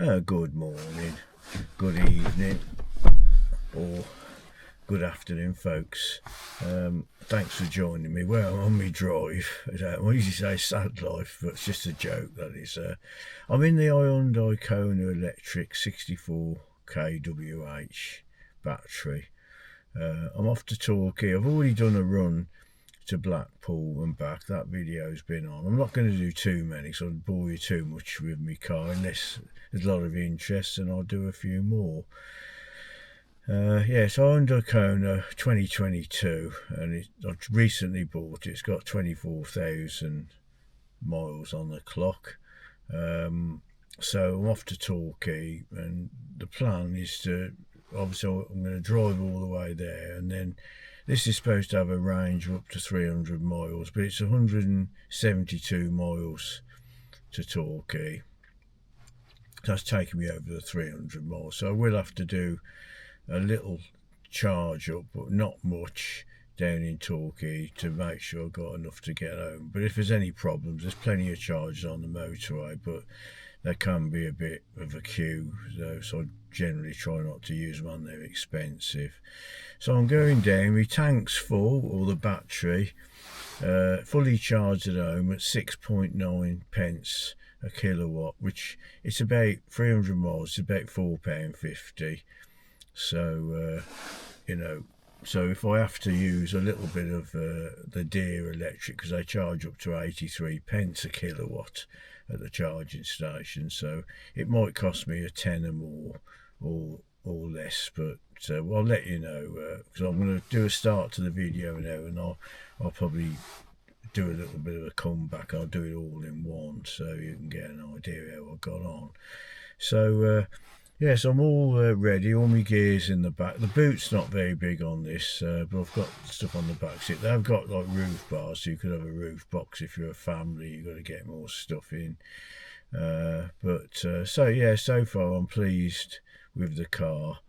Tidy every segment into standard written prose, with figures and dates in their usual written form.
Good morning, good evening, or good afternoon, folks. Thanks for joining me. Well, I'm on my drive. I usually say sad life, but it's just a joke, that is. I'm in the Hyundai Kona electric 64 kWh battery. I'm off to Torquay. I've already done a run to Blackpool and back. That video's been on. I'm not going to do too many, so I'd bore you too much with my car unless there's a lot of interest, and I'll do a few more. It's Hyundai Kona 2022, and I recently bought it. It's got 24,000 miles on the clock. So I'm off to Torquay, and the plan is to, obviously I'm going to drive all the way there, and then this is supposed to have a range of up to 300 miles, but it's 172 miles to Torquay. That's taking me over the 300 miles, so I will have to do a little charge up, but not much, down in Torquay to make sure I've got enough to get home. But if there's any problems, there's plenty of charges on the motorway, but there can be a bit of a queue, so I generally try not to use them, and they're expensive. So I'm going down, my tank's full, or the battery, fully charged at home at 6.9 pence a kilowatt, which it's about 300 miles, it's about £4.50. So, so if I have to use a little bit of the dear electric, because they charge up to 83 pence a kilowatt at the charging station, so it might cost me a tenner more or less, but I'll let you know, because I'm going to do a start to the video now, and I'll probably do a little bit of a comeback. I'll do it all in one, so you can get an idea how I got on. So yes, I'm all ready, all my gears in the back. The boot's not very big on this, but I've got stuff on the back seat. They've got like roof bars, so you could have a roof box if you're a family. You've got to get more stuff in. So far I'm pleased with the car.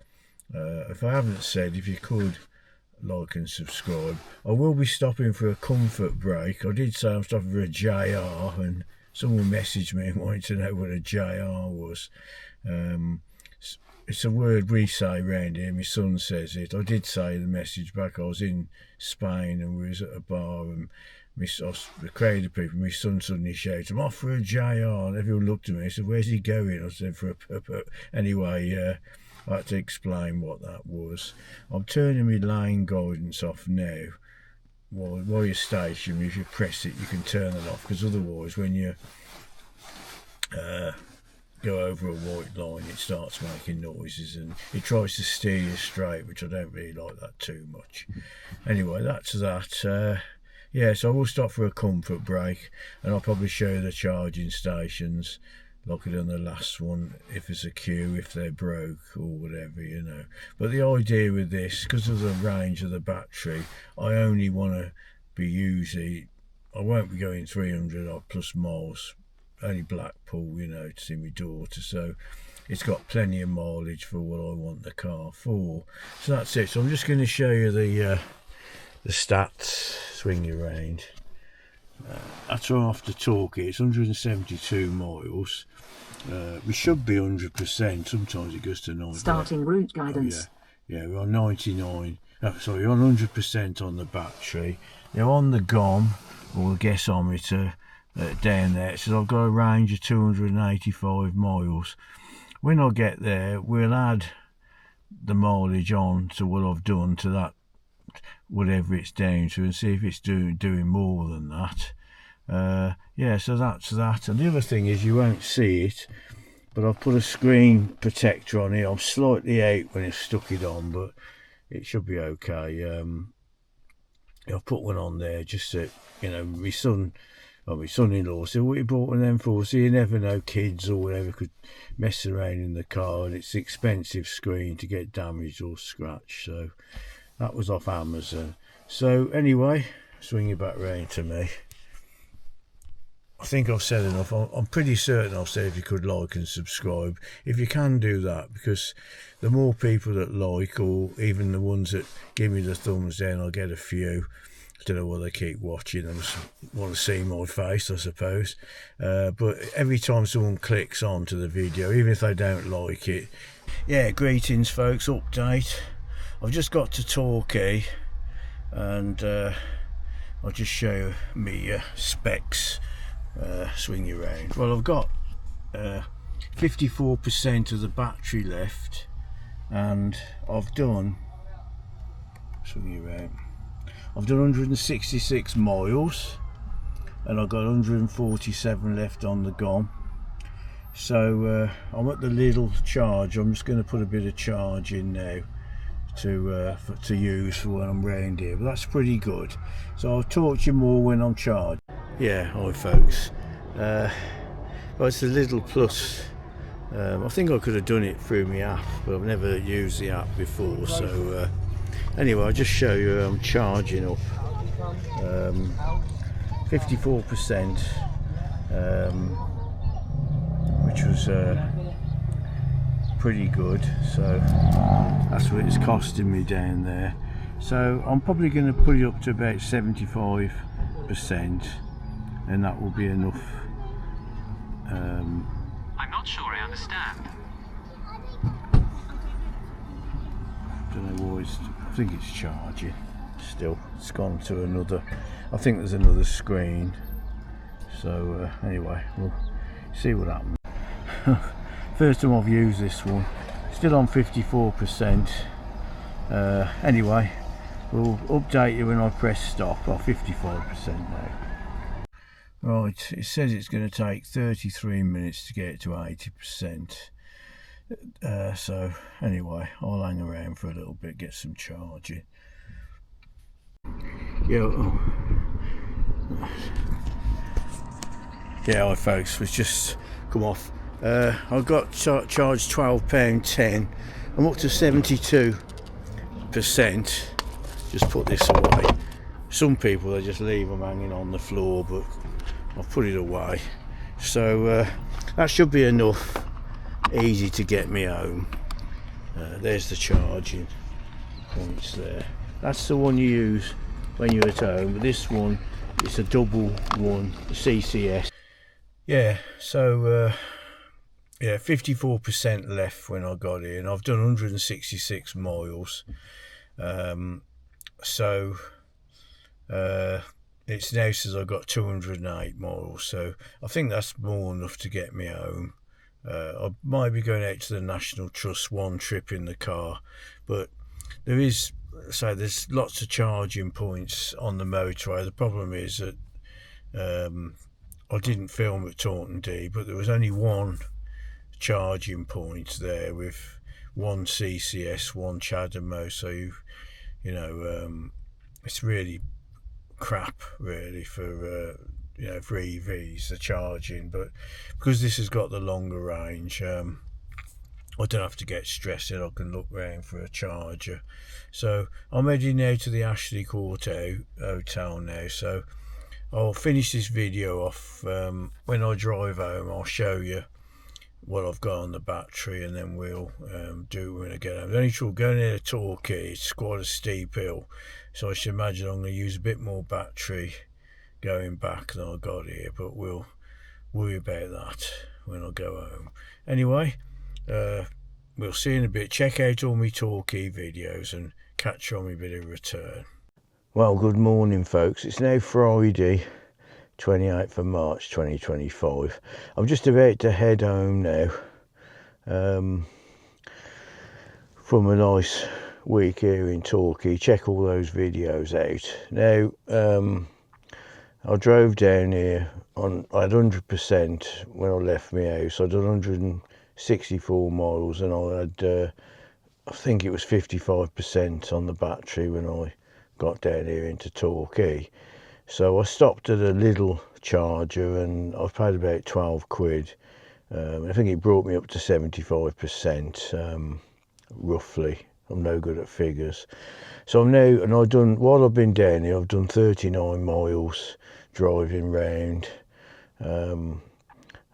If I haven't said, if you could like and subscribe. I will be stopping for a comfort break. I did say I'm stopping for a JR, and someone messaged me and wanted to know what a JR was. It's a word we say round here. My son says it. I did say the message back. I was in Spain and we was at a bar, and the crowd of people, my son suddenly shouted, "I'm off for a JR," and everyone looked at me and said, "Where's he going?" I said, "For a pup." Anyway, I had to explain what that was. I'm turning my lane guidance off now. While you're stationary, if you press it, you can turn it off, because otherwise when you go over a white line, it starts making noises and it tries to steer you straight, which I don't really like that too much. Anyway, that's that. So I will stop for a comfort break, and I'll probably show you the charging stations like I did on the last one, if there's a queue, if they're broke or whatever, But the idea with this, because of the range of the battery, I only want to be I won't be going 300 odd plus miles, only Blackpool, to see my daughter, so it's got plenty of mileage for what I want the car for. So that's it. So I'm just going to show you the stats, swing you around. That's where I'm off to Torquay. It's 172 miles. We should be 100%. Sometimes it goes to 90. Starting route guidance. We're on 99. We're on 100% on the battery. Now on the GOM, or the gasometer, down there, it says I've got a range of 285 miles. When I get there, we'll add the mileage on to what I've done to that, whatever it's down to, and see if it's doing more than that. So that's that. And the other thing is, you won't see it, but I've put a screen protector on here. I'm slightly out when I've stuck it on, but it should be okay. I've put one on there just so, my son-in-law said, "What you bought one of them for?" So you never know, kids or whatever could mess around in the car, and it's an expensive screen to get damaged or scratched. So that was off Amazon. So anyway, swing it back round to me. I think I've said enough. I'm pretty certain I've said if you could like and subscribe. If you can do that, because the more people that like, or even the ones that give me the thumbs down, I'll get a few. don't know why they keep watching. They just want to see my face, I suppose. But every time someone clicks on to the video, even if they don't like it. Yeah, greetings folks, update. I've just got to Torquay, and I'll just show you me specs, swing you around. Well, I've got 54% of the battery left, and I've done, swing you around, I've done 166 miles, and I've got 147 left on the GOM. So I'm at the Lidl charge. I'm just going to put a bit of charge in now to use for when I'm round here, but that's pretty good. So I'll talk to you more when I'm charged. Yeah, hi folks. Well, it's the Lidl Plus. I think I could have done it through my app, but I've never used the app before. So anyway, I'll just show you I'm charging up. 54%, which was pretty good. So that's what it's costing me down there. So I'm probably going to put it up to about 75%, and that will be enough. I'm not sure I understand. Don't know why I think it's charging still. It's gone to another, I think there's another screen. So anyway, we'll see what happens. First time I've used this one, still on 54%. Anyway, we'll update you when I press stop. Well, 55% now. Right, it says it's going to take 33 minutes to get to 80%. So anyway, I'll hang around for a little bit, get some charging. Yeah, hi folks, was just come off. I got charged £12.10. I'm up to 72%. Just put this away. Some people, they just leave them hanging on the floor, but I've put it away. So that should be enough. Easy to get me home. There's the charging points there. That's the one you use when you're at home, but this one, it's a double one, CCS. Yeah, so yeah, 54% left when I got here, and I've done 166 miles. So it's now says I've got 208 miles, so I think that's more enough to get me home. I might be going out to the National Trust one trip in the car, but there's lots of charging points on the motorway. The problem is that I didn't film at Torquay, but there was only one charging point there with one CCS, one CHAdeMO. So you know, it's really crap really for you know, for EVs, the charging. But because this has got the longer range, I don't have to get stressed. I can look round for a charger. So I'm heading now to the Ashley Court Hotel now. So I'll finish this video off. When I drive home, I'll show you what I've got on the battery, and then we'll do when I get home. The only trouble going near to Torquay, it's quite a steep hill, so I should imagine I'm going to use a bit more battery going back than I got here, but we'll worry about that when I go home. Anyway, we'll see in a bit. Check out all my Torquay videos and catch you on my bit of return. Well, good morning folks. It's now Friday, 28th of March 2025. I'm just about to head home now from a nice week here in Torquay. Check all those videos out. Now I drove down here I had 100% when I left my house. I done 164 miles, and I had I think it was 55% on the battery when I got down here into Torquay. So I stopped at a Lidl charger, and I've paid about 12 quid. I think it brought me up to 75%, roughly. I'm no good at figures. So I'm now, and I've done, while I've been down here, I've done 39 miles driving round,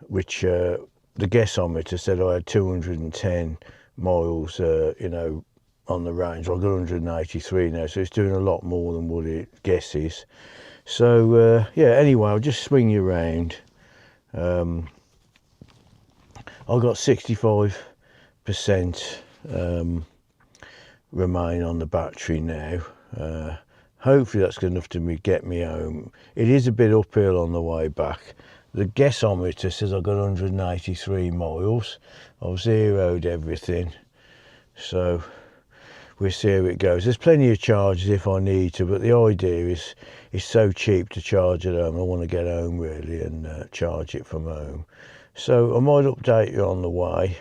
which the guessometer said I had 210 miles, you know, on the range. I've got 183 now, so it's doing a lot more than what it guesses. So yeah, anyway, I'll just swing you around. I've got 65% remain on the battery now. Hopefully that's good enough to get me home. It is a bit uphill on the way back. The guessometer says I've got 183 miles. I've zeroed everything, so we'll see how it goes. There's plenty of charges if I need to, but the idea is it's so cheap to charge at home. I want to get home really and charge it from home. So I might update you on the way.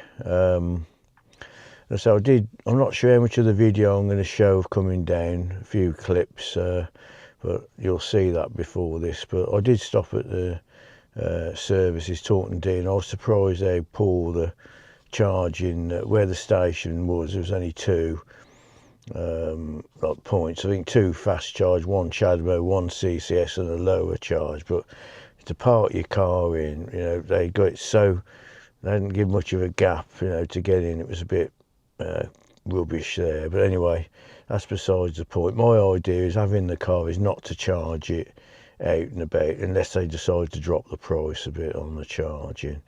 So I'm not sure how much of the video I'm going to show of coming down, a few clips, but you'll see that before this. But I did stop at the services, Torquay, and I was surprised how poor the charging, where the station was. There was only two like points. I think two fast charge, one Chadmo, one CCS and a lower charge. But to park your car in, you know, they got it so, they didn't give much of a gap, you know, to get in. It was a bit rubbish there. But anyway, that's besides the point. My idea is having the car is not to charge it out and about unless they decide to drop the price a bit on the charging.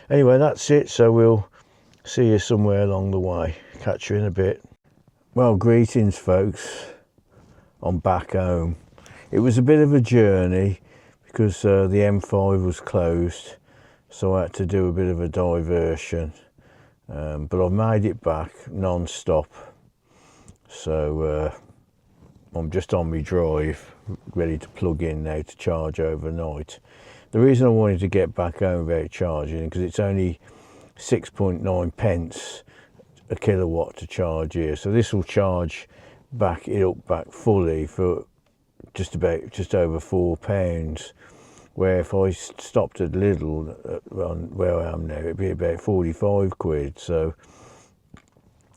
Anyway, that's it. So we'll see you somewhere along the way. Catch you in a bit. Well, greetings folks. I'm back home. It was a bit of a journey because the M5 was closed, so I had to do a bit of a diversion. But I've made it back non-stop, so I'm just on my drive, ready to plug in now to charge overnight. The reason I wanted to get back home without charging, because it's only 6.9 pence a kilowatt to charge here, so this will charge back fully for just over £4. Where if I stopped at Lidl, where I am now, it'd be about 45 quid. So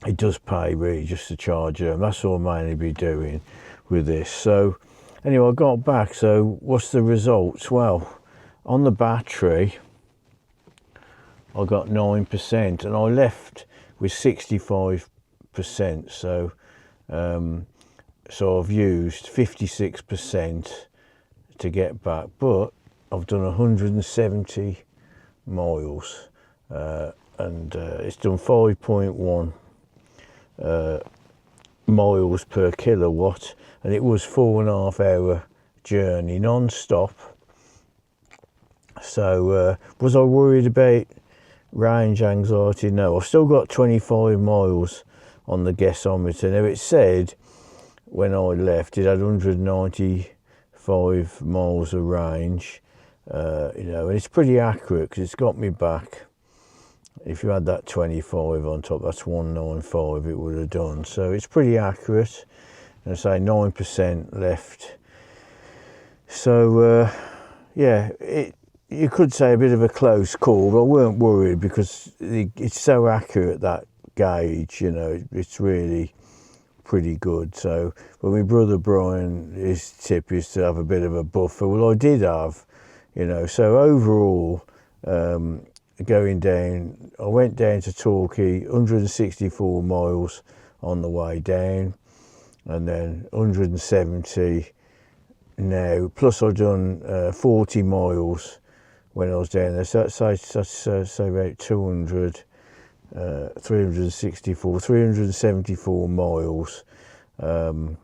it does pay really just to charge them. That's all I mainly be doing with this. So anyway, I got back. So what's the results? Well, on the battery, I got 9%, and I left with 65%. So so I've used 56% to get back, but I've done 170 miles and it's done 5.1 miles per kilowatt, and it was 4.5 hour journey non-stop. So was I worried about range anxiety? No, I've still got 25 miles on the guessometer. Now it said when I left it had 195 miles of range, you know, and it's pretty accurate because it's got me back. If you had that 25 on top, that's 195 it would have done. So it's pretty accurate. And I say 9% left. So yeah, you could say a bit of a close call, but I weren't worried because it's so accurate, that gauge, you know, it's really pretty good. So, but my brother Brian, his tip is to have a bit of a buffer. Well, I did have, you know, so overall, going down, I went down to Torquay, 164 miles on the way down, and then 170 now, plus I've done 40 miles when I was down there, so that's about 200, 374 miles, and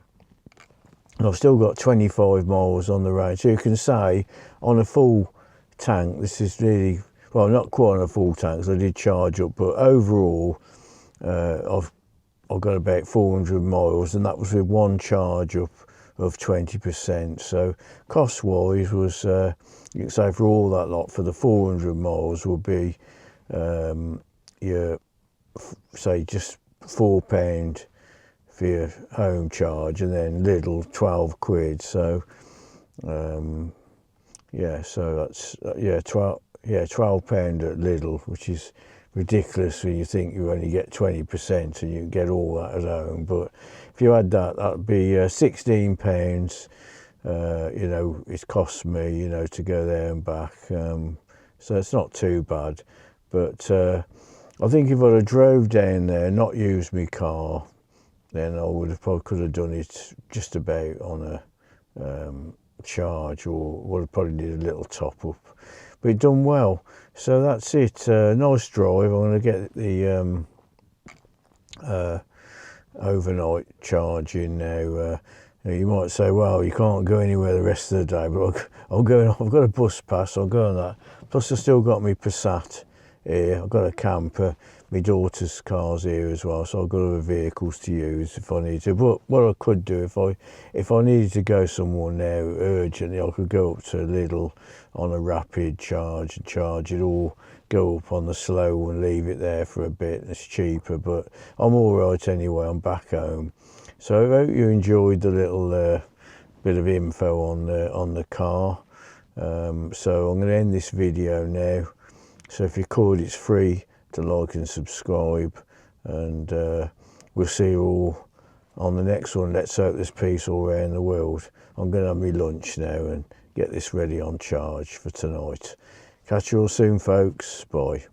I've still got 25 miles on the road. So you can say on a full tank, this is really, well, not quite on a full tank because I did charge up, but overall I've got about 400 miles, and that was with one charge up of 20%. So cost wise was, you can say for all that lot, for the 400 miles would be your, say, just £4 for your home charge, and then Lidl 12 quid. So yeah, so that's £12 at Lidl, which is ridiculous when you think you only get 20% and you get all that at home. But if you had that, that'd be £16. You know, it cost me, you know, to go there and back. So it's not too bad. But I think if I'd have drove down there, not used my car, then I would have probably could have done it just about on a charge, or would have probably did a little top up, but it done well. So that's it. Nice drive. I'm going to get the overnight charging now. You might say, well, you can't go anywhere the rest of the day, but I'll go. I've got a bus pass. I'll go on that. Plus, I've still got my Passat here. I've got a camper. My daughter's car's here as well, so I've got other vehicles to use if I need to. But what I could do, if I needed to go somewhere now urgently, I could go up to Lidl on a rapid charge and charge it, or go up on the slow and leave it there for a bit. It's cheaper, but I'm all right anyway. I'm back home. So I hope you enjoyed the little bit of info on the car. So I'm going to end this video now. So if you could, it's free to like and subscribe, and we'll see you all on the next one. Let's hope there's peace all around the world. I'm going to have my lunch now and get this ready on charge for tonight. Catch you all soon, folks. Bye.